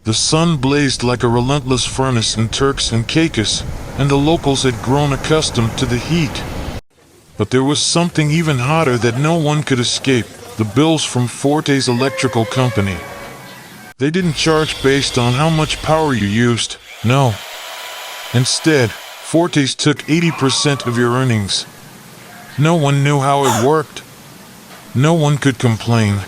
The sun blazed like a relentless furnace in Turks and Caicos, and the locals had grown accustomed to the heat. But there was something even hotter that no one could escape: the bills from Forte's electrical company. They didn't charge based on how much power you used, no. Instead, Forte's took 80% of your earnings. No one knew how it worked. No one could complain.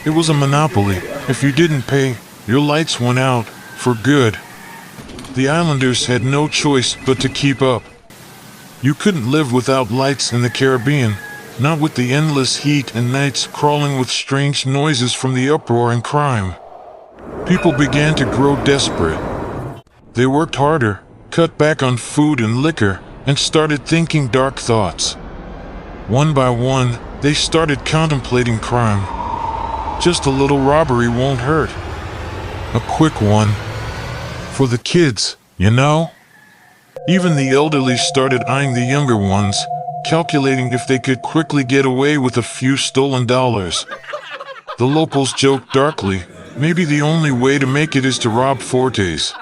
It was a monopoly. If you didn't pay, your lights went out, for good. The islanders had no choice but to keep up. You couldn't live without lights in the Caribbean, not with the endless heat and nights crawling with strange noises from the uproar and crime. People began to grow desperate. They worked harder, cut back on food and liquor, and started thinking dark thoughts. One by one, they started contemplating crime. Just a little robbery won't hurt. A quick one. For the kids, you know? Even the elderly started eyeing the younger ones, calculating if they could quickly get away with a few stolen dollars. The locals joked darkly, maybe the only way to make it is to rob Forte's.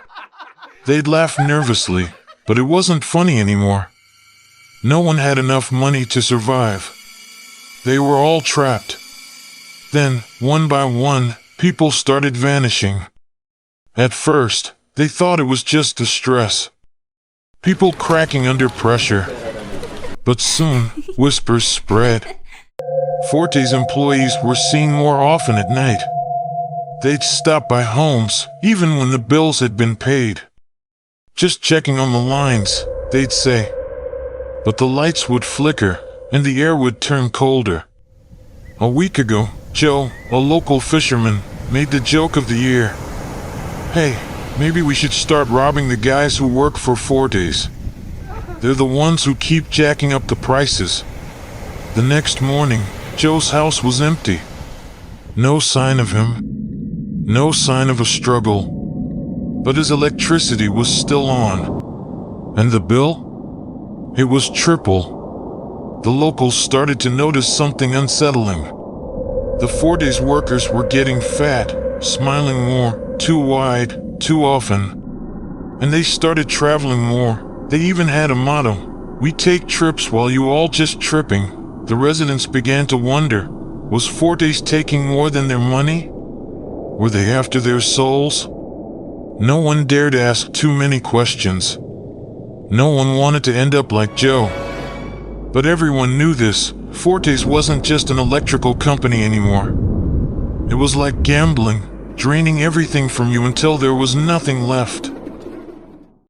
They'd laugh nervously, but it wasn't funny anymore. No one had enough money to survive. They were all trapped. Then, one by one, people started vanishing. At first, they thought it was just distress. People cracking under pressure. But soon, whispers spread. Forte's employees were seen more often at night. They'd stop by homes, even when the bills had been paid. Just checking on the lines, they'd say. But the lights would flicker, and the air would turn colder. A week ago, Joe, a local fisherman, made the joke of the year. Hey, maybe we should start robbing the guys who work for Forte's. They're the ones who keep jacking up the prices. The next morning, Joe's house was empty. No sign of him. No sign of a struggle. But his electricity was still on. And the bill? It was triple. The locals started to notice something unsettling. The Forte's workers were getting fat, smiling more, too wide, too often. And they started traveling more. They even had a motto: "We take trips while you all just tripping." The residents began to wonder, was Forte's taking more than their money? Were they after their souls? No one dared ask too many questions. No one wanted to end up like Joe. But everyone knew this: Forte's wasn't just an electrical company anymore. It was like gambling, draining everything from you until there was nothing left.